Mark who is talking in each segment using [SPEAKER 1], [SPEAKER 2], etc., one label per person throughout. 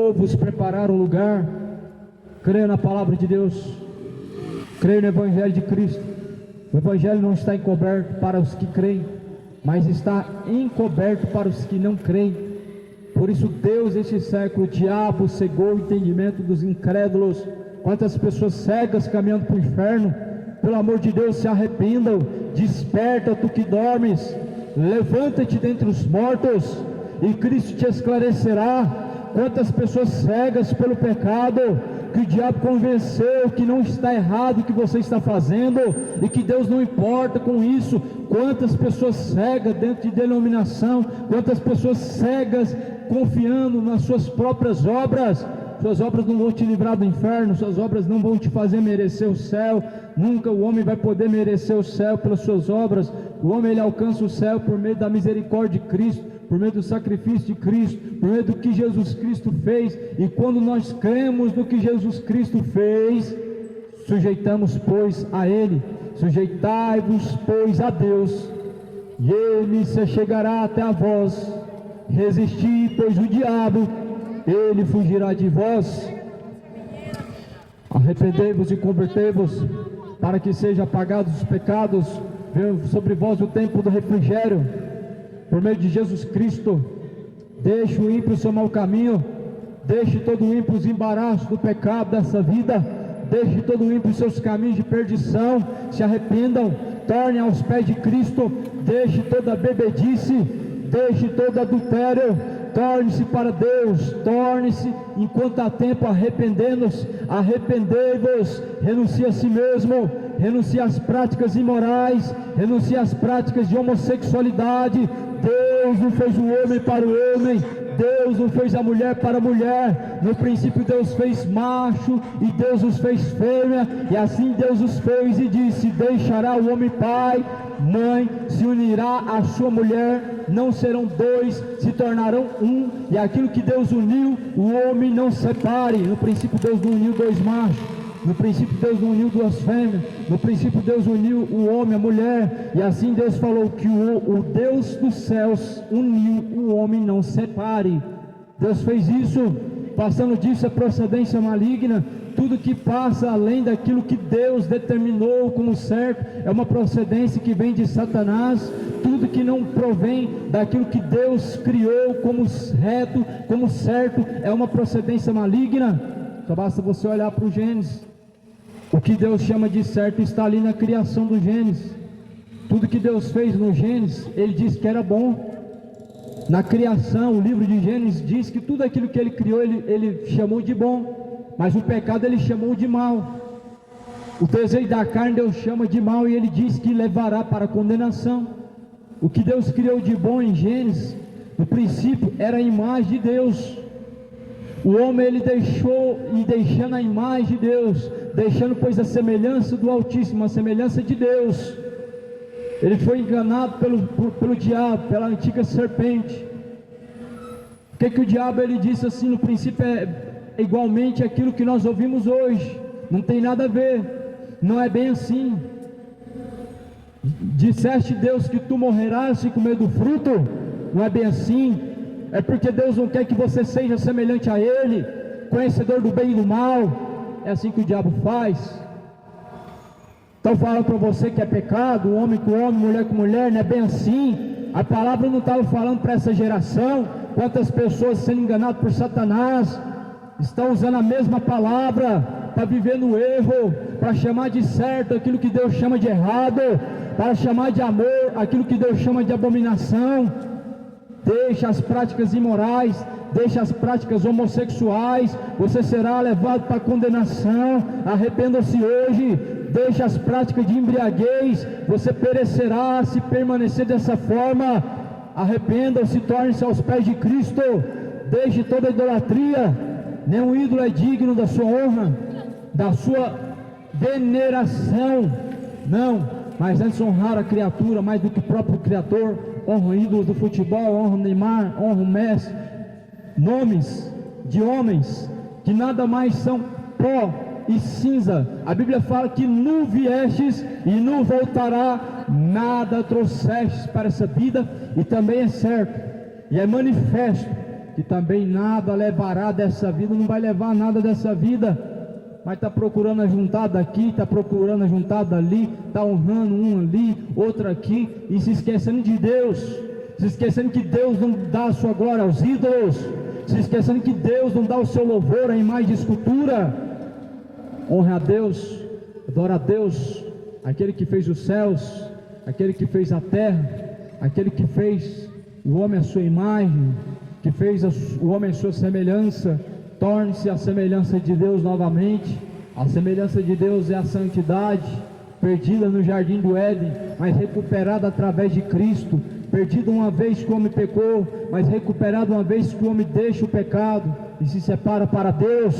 [SPEAKER 1] vou vos preparar um lugar. Creia na palavra de Deus, creia no Evangelho de Cristo. O Evangelho não está encoberto para os que creem, mas está encoberto para os que não creem. Por isso Deus, este século, o diabo cegou o entendimento dos incrédulos. Quantas pessoas cegas caminhando para o inferno. Pelo amor de Deus, se arrependam. Desperta, tu que dormes, levanta-te dentre os mortos, e Cristo te esclarecerá. Quantas pessoas cegas pelo pecado, que o diabo convenceu que não está errado o que você está fazendo, e que Deus não importa com isso. Quantas pessoas cegas dentro de denominação, quantas pessoas cegas confiando nas suas próprias obras. Suas obras não vão te livrar do inferno, suas obras não vão te fazer merecer o céu. Nunca o homem vai poder merecer o céu pelas suas obras. O homem, ele alcança o céu por meio da misericórdia de Cristo, por meio do sacrifício de Cristo, por meio do que Jesus Cristo fez. E quando nós cremos no que Jesus Cristo fez, sujeitamos, pois, a Ele. Sujeitai-vos, pois, a Deus, e Ele se chegará até a vós. Resisti, pois, o diabo, ele fugirá de vós. Arrependei-vos e convertei-vos, para que sejam apagados os pecados. Venha sobre vós o tempo do refrigério, por meio de Jesus Cristo. Deixe o ímpio o seu mau caminho, deixe todo o ímpio os embaraços do pecado dessa vida, deixe todo o ímpio os seus caminhos de perdição. Se arrependam, tornem aos pés de Cristo. Deixe toda bebedice, deixe todo adultério. Torne-se para Deus, torne-se enquanto há tempo, arrependendo-se. Arrependei-vos, renuncie a si mesmo, renuncie às práticas imorais, renuncie às práticas de homossexualidade. Deus não fez o homem para o homem, Deus não fez a mulher para a mulher. No princípio Deus fez macho e Deus os fez fêmea, e assim Deus os fez e disse: deixará o homem pai, mãe, se unirá à sua mulher, não serão dois, se tornarão um. E aquilo que Deus uniu, o homem não separe. No princípio Deus não uniu dois machos, no princípio Deus não uniu duas fêmeas, no princípio Deus uniu o homem, a mulher. E assim Deus falou que o Deus dos céus uniu, o homem não separe. Deus fez isso. Passando disso é procedência maligna. Tudo que passa além daquilo que Deus determinou como certo é uma procedência que vem de Satanás. Tudo que não provém daquilo que Deus criou como reto, como certo, é uma procedência maligna. Só basta você olhar para o Gênesis. O que Deus chama de certo está ali na criação do Gênesis. Tudo que Deus fez no Gênesis, Ele disse que era bom. Na criação, o livro de Gênesis diz que tudo aquilo que Ele criou, Ele chamou de bom. Mas o pecado Ele chamou de mal. O desejo da carne Deus chama de mal, e Ele diz que levará para a condenação. O que Deus criou de bom em Gênesis, no princípio, era a imagem de Deus. O homem, ele deixou, e deixando a imagem de Deus, deixando, pois, a semelhança do Altíssimo, a semelhança de Deus, ele foi enganado pelo diabo, pela antiga serpente. O que o diabo, ele disse assim, no princípio é igualmente aquilo que nós ouvimos hoje, não tem nada a ver, não é bem assim. Disseste, Deus, que tu morrerás se comer do fruto, não é bem assim. É porque Deus não quer que você seja semelhante a Ele, conhecedor do bem e do mal. É assim que o diabo faz. Então fala para você que é pecado, homem com homem, mulher com mulher, não é bem assim. A palavra não estava falando para essa geração. Quantas pessoas sendo enganadas por Satanás estão usando a mesma palavra para viver no erro, para chamar de certo aquilo que Deus chama de errado, para chamar de amor aquilo que Deus chama de abominação. Deixa as práticas imorais, deixa as práticas homossexuais, você será levado para a condenação. Arrependa-se hoje. Deixa as práticas de embriaguez, você perecerá se permanecer dessa forma. Arrependa-se, torne-se aos pés de Cristo. Deixe toda idolatria. Nenhum ídolo é digno da sua honra, da sua veneração. Não, mas antes honrar a criatura mais do que o próprio Criador. Honra ídolos do futebol, honra o Neymar, honra o Messi, nomes de homens que nada mais são pó e cinza. A Bíblia fala que nu viestes e nu voltará, nada trouxestes para essa vida. E também é certo e é manifesto que também nada levará dessa vida, não vai levar nada dessa vida, mas está procurando ajuntar daqui, está procurando ajuntar dali, está honrando um ali, outro aqui, e se esquecendo de Deus, se esquecendo que Deus não dá a sua glória aos ídolos, se esquecendo que Deus não dá o seu louvor a imagem de escultura. Honre a Deus, adora a Deus, aquele que fez os céus, aquele que fez a terra, aquele que fez o homem à sua imagem, que fez o homem à sua semelhança. Torne-se a semelhança de Deus novamente. A semelhança de Deus é a santidade, perdida no jardim do Éden, mas recuperada através de Cristo. Perdida uma vez que o homem pecou, mas recuperada uma vez que o homem deixa o pecado e se separa para Deus.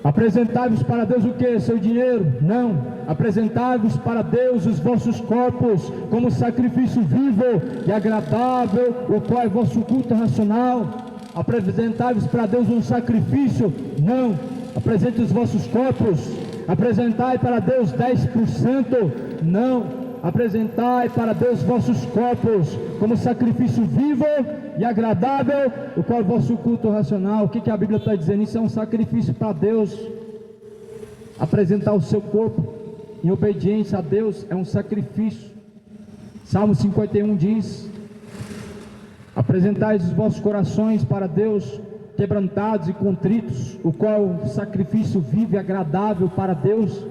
[SPEAKER 1] Apresentai-vos para Deus o que? Seu dinheiro? Não. Apresentai-vos para Deus os vossos corpos como sacrifício vivo e agradável, o qual é vosso culto racional. Apresentai-vos para Deus um sacrifício? Não. Apresente os vossos corpos. Apresentai para Deus 10%? Não. Apresentai para Deus vossos corpos como sacrifício vivo e agradável, o qual é o vosso culto racional. O que a Bíblia está dizendo? Isso é um sacrifício para Deus. Apresentar o seu corpo em obediência a Deus é um sacrifício. Salmo 51 diz: apresentai os vossos corações para Deus, quebrantados e contritos, o qual é o sacrifício vivo e agradável para Deus.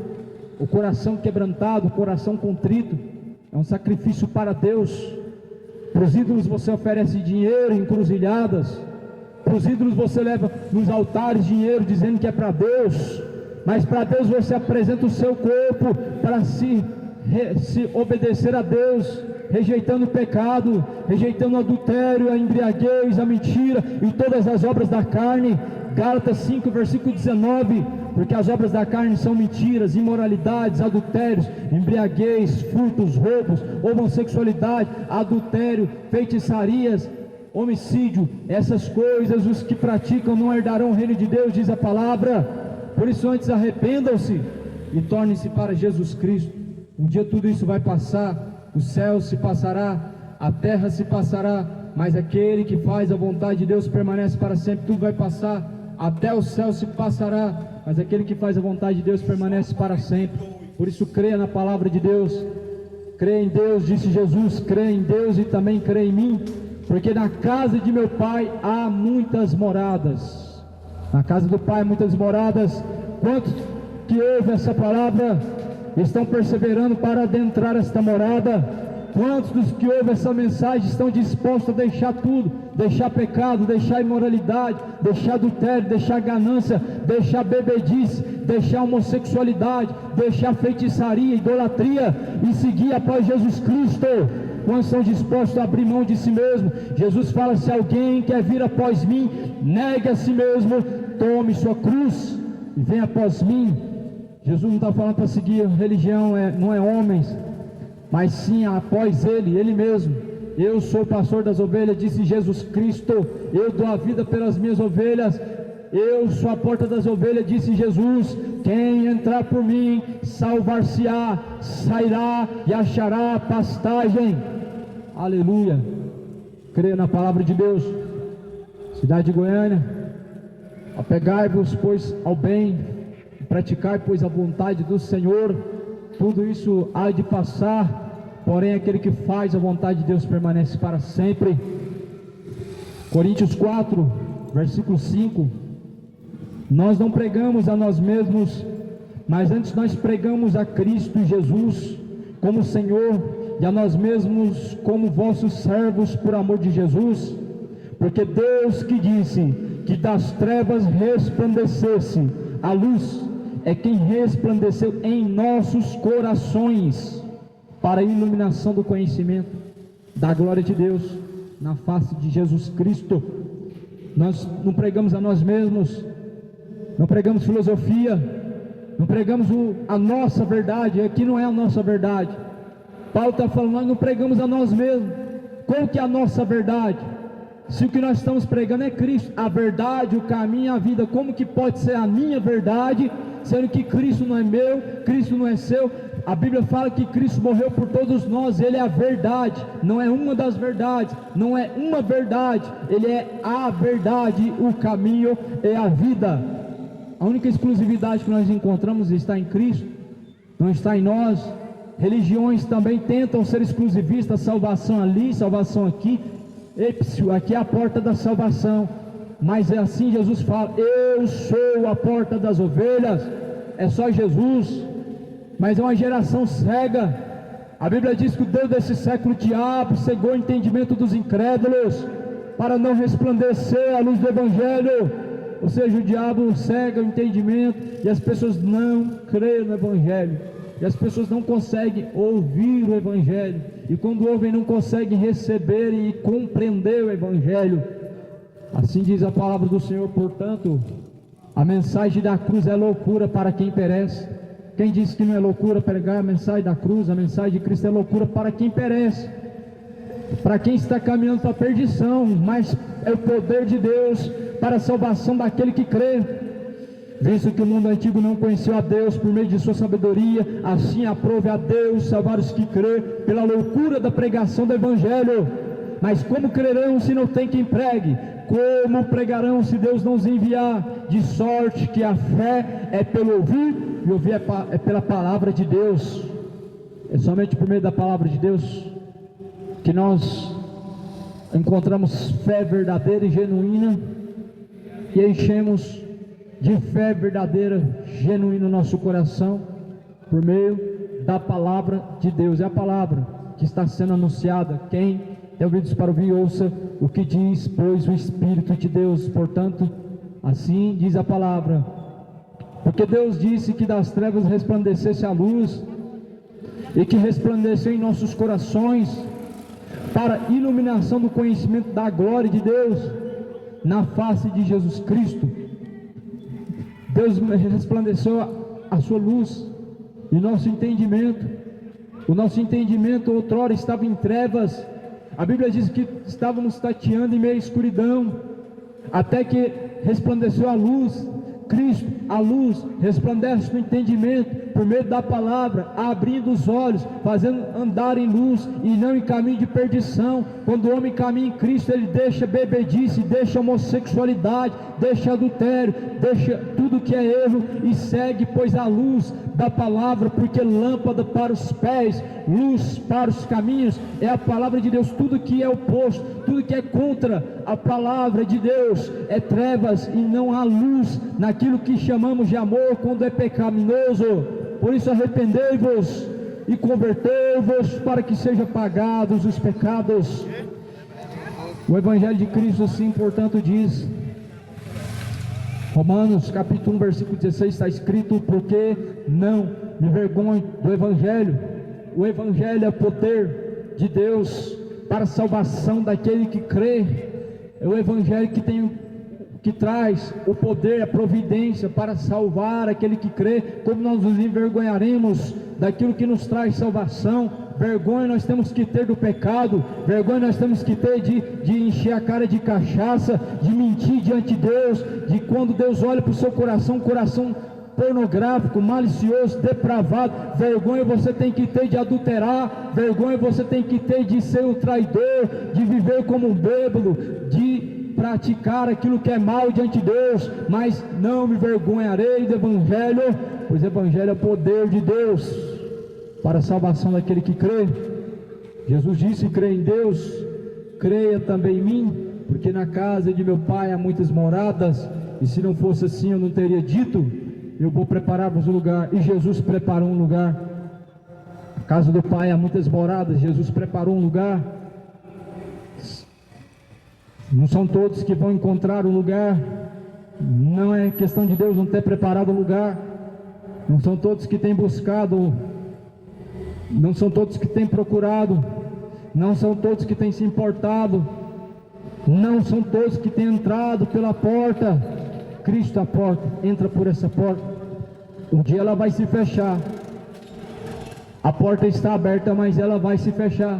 [SPEAKER 1] O coração quebrantado, o coração contrito, é um sacrifício para Deus. Para os ídolos você oferece dinheiro em encruzilhadas, para os ídolos você leva nos altares dinheiro dizendo que é para Deus, mas para Deus você apresenta o seu corpo para se obedecer a Deus, rejeitando o pecado, rejeitando o adultério, a embriaguez, a mentira e todas as obras da carne. Gálatas 5, versículo 19, porque as obras da carne são mentiras, imoralidades, adultérios, embriaguez, furtos, roubos, homossexualidade, adultério, feitiçarias, homicídio. Essas coisas os que praticam não herdarão o reino de Deus, diz a palavra. Por isso antes arrependam-se e tornem-se para Jesus Cristo. Um dia tudo isso vai passar, o céu se passará, a terra se passará, mas aquele que faz a vontade de Deus permanece para sempre. Tudo vai passar, até o céu se passará, mas aquele que faz a vontade de Deus permanece para sempre. Por isso creia na palavra de Deus, creia em Deus, disse Jesus, creia em Deus e também creia em mim, porque na casa de meu Pai há muitas moradas. Na casa do Pai há muitas moradas. Quantos que ouvem essa palavra estão perseverando para adentrar esta morada? Quantos dos que ouvem essa mensagem estão dispostos a deixar tudo, deixar pecado, deixar imoralidade, deixar adultério, deixar ganância, deixar bebedice, deixar homossexualidade, deixar feitiçaria, idolatria e seguir após Jesus Cristo? Quantos são dispostos a abrir mão de si mesmo? Jesus fala: se alguém quer vir após mim, negue a si mesmo, tome sua cruz e venha após mim. Jesus não está falando para seguir religião, não é homens, mas sim após Ele mesmo. Eu sou o pastor das ovelhas, disse Jesus Cristo. Eu dou a vida pelas minhas ovelhas. Eu sou a porta das ovelhas, disse Jesus. Quem entrar por mim, salvar-se-á, sairá e achará pastagem. Aleluia. Creia na palavra de Deus. Cidade de Goiânia, apegai-vos, pois, ao bem, praticai, pois, a vontade do Senhor. Tudo isso há de passar, porém aquele que faz a vontade de Deus permanece para sempre. Coríntios 4, versículo 5: nós não pregamos a nós mesmos, mas antes nós pregamos a Cristo Jesus como Senhor, e a nós mesmos como vossos servos por amor de Jesus, porque Deus que disse que das trevas resplandecesse a luz, é quem resplandeceu em nossos corações para a iluminação do conhecimento da glória de Deus na face de Jesus Cristo. Nós não pregamos a nós mesmos, não pregamos filosofia, não pregamos a nossa verdade. Aqui não é a nossa verdade. Paulo está falando: nós não pregamos a nós mesmos. Qual que é a nossa verdade? Se o que nós estamos pregando é Cristo, a verdade, o caminho, a vida, como que pode ser a minha verdade sendo que Cristo não é meu, Cristo não é seu. A Bíblia fala que Cristo morreu por todos nós, Ele é a verdade, não é uma das verdades, não é uma verdade, Ele é a verdade, o caminho e a vida. A única exclusividade que nós encontramos está em Cristo, não está em nós. Religiões também tentam ser exclusivistas, salvação ali, salvação aqui. Aqui é a porta da salvação, mas é assim Jesus fala: eu sou a porta das ovelhas. É só Jesus. Mas é uma geração cega. A Bíblia diz que o Deus desse século, o diabo, cegou o entendimento dos incrédulos, para não resplandecer a luz do Evangelho. Ou seja, o diabo cega o entendimento, e as pessoas não creem no Evangelho, e as pessoas não conseguem ouvir o Evangelho, e quando ouvem não conseguem receber e compreender o Evangelho. Assim diz a palavra do Senhor. Portanto, a mensagem da cruz é loucura para quem perece. Quem disse que não é loucura pregar a mensagem da cruz? A mensagem de Cristo é loucura para quem perece, para quem está caminhando para a perdição, mas é o poder de Deus para a salvação daquele que crê. Visto que o mundo antigo não conheceu a Deus por meio de sua sabedoria, assim aprove a Deus salvar os que crê pela loucura da pregação do Evangelho. Mas como crerão se não tem quem pregue? Como pregarão se Deus não os enviar? De sorte que a fé é pelo ouvir, e ouvir é pela palavra de Deus. É somente por meio da palavra de Deus que nós encontramos fé verdadeira e genuína, e enchemos de fé verdadeira, genuína no nosso coração, por meio da palavra de Deus. É a palavra que está sendo anunciada. Quem tem ouvidos para ouvir, ouça o que diz, pois, o Espírito de Deus. Portanto, assim diz a palavra: porque Deus disse que das trevas resplandecesse a luz, e que resplandeceu em nossos corações, para iluminação do conhecimento da glória de Deus, na face de Jesus Cristo. Deus resplandeceu a sua luz, e nosso entendimento, o nosso entendimento outrora estava em trevas. A Bíblia diz que estávamos tateando em meio à escuridão, até que resplandeceu a luz. Cristo, a luz, resplandece no entendimento, por meio da palavra, abrindo os olhos, fazendo andar em luz e não em caminho de perdição. Quando o homem caminha em Cristo, ele deixa bebedice, deixa homossexualidade, deixa adultério, deixa tudo que é erro e segue, pois, a luz da palavra, porque lâmpada para os pés, luz para os caminhos, é a palavra de Deus. Tudo que é oposto, tudo que é contra a palavra de Deus é trevas, e não há luz naquilo que chamamos de amor quando é pecaminoso. Por isso arrependei-vos e convertei-vos, para que sejam pagados os pecados. O Evangelho de Cristo assim, portanto, diz, Romanos capítulo 1, versículo 16, está escrito: porque não me envergonho do Evangelho. O Evangelho é o poder de Deus para a salvação daquele que crê. É o Evangelho que traz o poder, a providência para salvar aquele que crê. Como nós nos envergonharemos daquilo que nos traz salvação? Vergonha nós temos que ter do pecado, vergonha nós temos que ter de encher a cara de cachaça, de mentir diante de Deus, de quando Deus olha para o seu coração, um coração pornográfico, malicioso, depravado. Vergonha você tem que ter de adulterar, vergonha você tem que ter de ser um traidor, de viver como um bêbado, de praticar aquilo que é mal diante de Deus. Mas não me vergonharei do Evangelho, pois o Evangelho é o poder de Deus para a salvação daquele que crê. Jesus disse: crê em Deus, creia também em mim, porque na casa de meu Pai há muitas moradas, e se não fosse assim eu não teria dito: eu vou preparar-vos um lugar. E Jesus preparou um lugar. Na casa do Pai há muitas moradas, Jesus preparou um lugar. Não são todos que vão encontrar o lugar, não é questão de Deus não ter preparado o lugar, não são todos que têm buscado, não são todos que têm procurado, não são todos que têm se importado, não são todos que têm entrado pela porta. Cristo é a porta, entra por essa porta. Um dia ela vai se fechar, a porta está aberta, mas ela vai se fechar.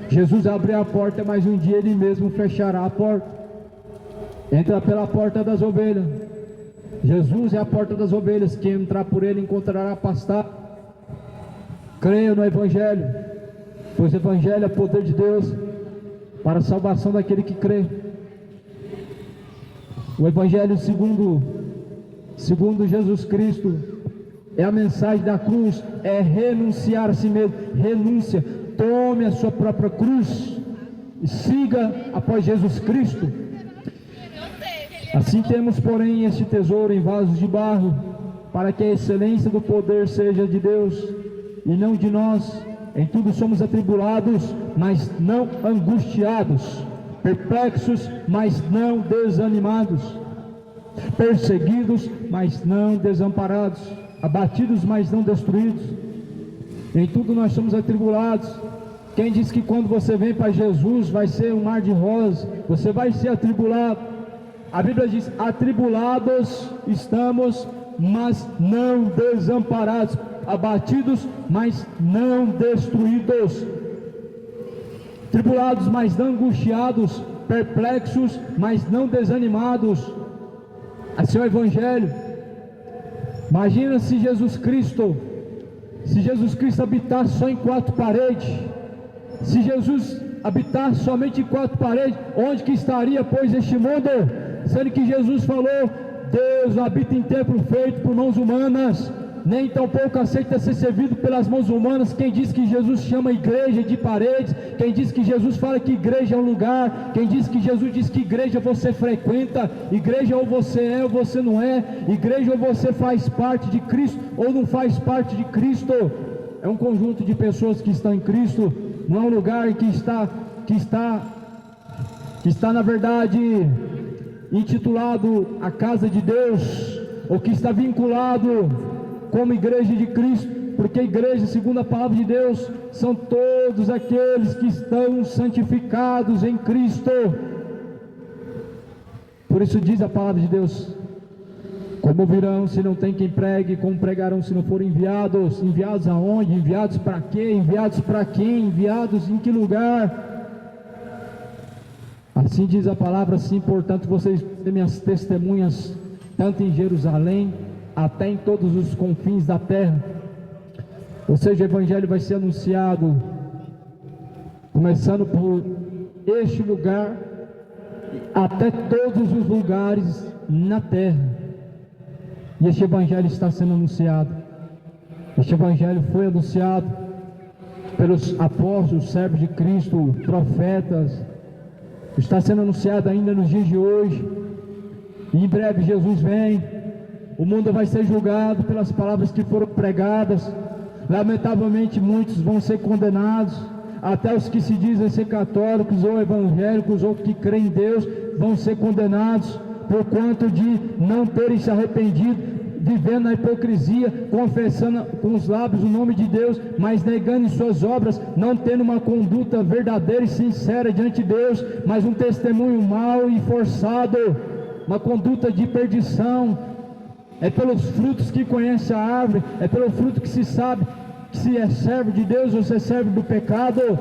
[SPEAKER 1] Jesus abriu a porta, mas um dia Ele mesmo fechará a porta. Entra pela porta das ovelhas, Jesus é a porta das ovelhas, quem entrar por ele encontrará pastagem. Creia no Evangelho, pois o Evangelho é o poder de Deus para a salvação daquele que crê. O Evangelho segundo Jesus Cristo é a mensagem da cruz, é renunciar a si mesmo, renúncia, tome a sua própria cruz e siga após Jesus Cristo. Assim temos, porém, este tesouro em vasos de barro, para que a excelência do poder seja de Deus e não de nós. Em tudo somos atribulados, mas não angustiados, perplexos, mas não desanimados, perseguidos, mas não desamparados, abatidos, mas não destruídos. Em tudo nós somos atribulados. Quem diz que quando você vem para Jesus vai ser um mar de rosas? Você vai ser atribulado. A Bíblia diz: atribulados estamos, mas não desamparados, abatidos, mas não destruídos, tribulados, mas não angustiados, perplexos, mas não desanimados. Esse é o Evangelho. Imagina se Jesus Cristo habitasse só em quatro paredes. Se Jesus habitasse somente em quatro paredes, onde que estaria, pois, este mundo? Sendo que Jesus falou: Deus habita em templo feito por mãos humanas, nem tampouco aceita ser servido pelas mãos humanas. Quem diz que Jesus chama igreja de paredes? Quem diz que Jesus fala que igreja é um lugar? Quem diz que Jesus diz que igreja você frequenta? Igreja ou você é ou você não é. Igreja ou você faz parte de Cristo ou não faz parte de Cristo. É um conjunto de pessoas que estão em Cristo, não é um lugar que está na verdade intitulado a casa de Deus, ou que está vinculado como igreja de Cristo, porque a igreja, segundo a palavra de Deus, são todos aqueles que estão santificados em Cristo. Por isso diz a palavra de Deus: como virão se não tem quem pregue? Como pregarão se não forem enviados? Enviados aonde? Enviados para quê? Enviados para quem? Enviados em que lugar? Assim diz a palavra. Assim, portanto, vocês são minhas testemunhas, tanto em Jerusalém, até em todos os confins da terra. Ou seja, o Evangelho vai ser anunciado, começando por este lugar, até todos os lugares na terra. E este Evangelho está sendo anunciado. Este Evangelho foi anunciado pelos apóstolos, servos de Cristo, profetas. Está sendo anunciado ainda nos dias de hoje. E em breve Jesus vem. O mundo vai ser julgado pelas palavras que foram pregadas. Lamentavelmente muitos vão ser condenados. Até os que se dizem ser católicos ou evangélicos ou que creem em Deus vão ser condenados por quanto de não terem se arrependido, vivendo na hipocrisia, confessando com os lábios o nome de Deus, mas negando em suas obras, não tendo uma conduta verdadeira e sincera diante de Deus, mas um testemunho mau e forçado, uma conduta de perdição. É pelos frutos que conhece a árvore, é pelo fruto que se sabe se é servo de Deus ou se é servo do pecado.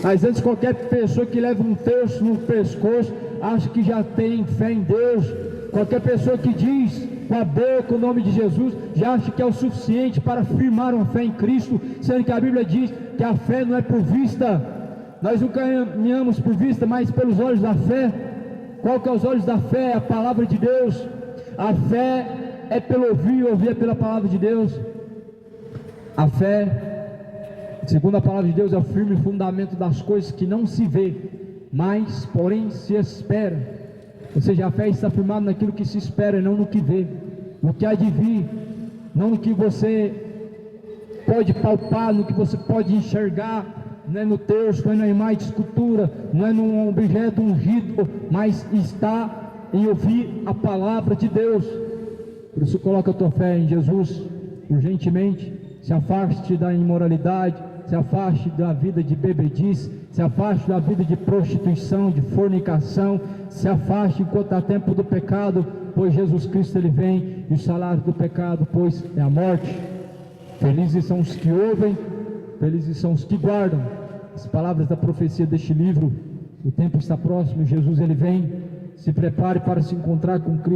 [SPEAKER 1] Mas antes, qualquer pessoa que leva um terço no pescoço acha que já tem fé em Deus. Qualquer pessoa que diz com a boca o nome de Jesus já acha que é o suficiente para afirmar uma fé em Cristo, sendo que a Bíblia diz que a fé não é por vista. Nós não caminhamos por vista, mas pelos olhos da fé. Qual que é os olhos da fé? É a palavra de Deus. A fé é pelo ouvir, ouvir é pela palavra de Deus. A fé, segundo a palavra de Deus, é o firme fundamento das coisas que não se vê, mas porém se espera. Ou seja, a fé está firmada naquilo que se espera e não no que vê, no que há de vir, não no que você pode palpar, no que você pode enxergar. Não é no terço, não é na imagem de escultura, não é num objeto ungido, mas está em ouvir a palavra de Deus. Por isso coloca a tua fé em Jesus urgentemente. Se afaste da imoralidade, se afaste da vida de bebedice, se afaste da vida de prostituição, de fornicação, se afaste enquanto há tempo do pecado, pois Jesus Cristo ele vem, e o salário do pecado, pois, é a morte. Felizes são os que ouvem, felizes são os que guardam as palavras da profecia deste livro. O tempo está próximo, Jesus ele vem. Se prepare para se encontrar com Cristo.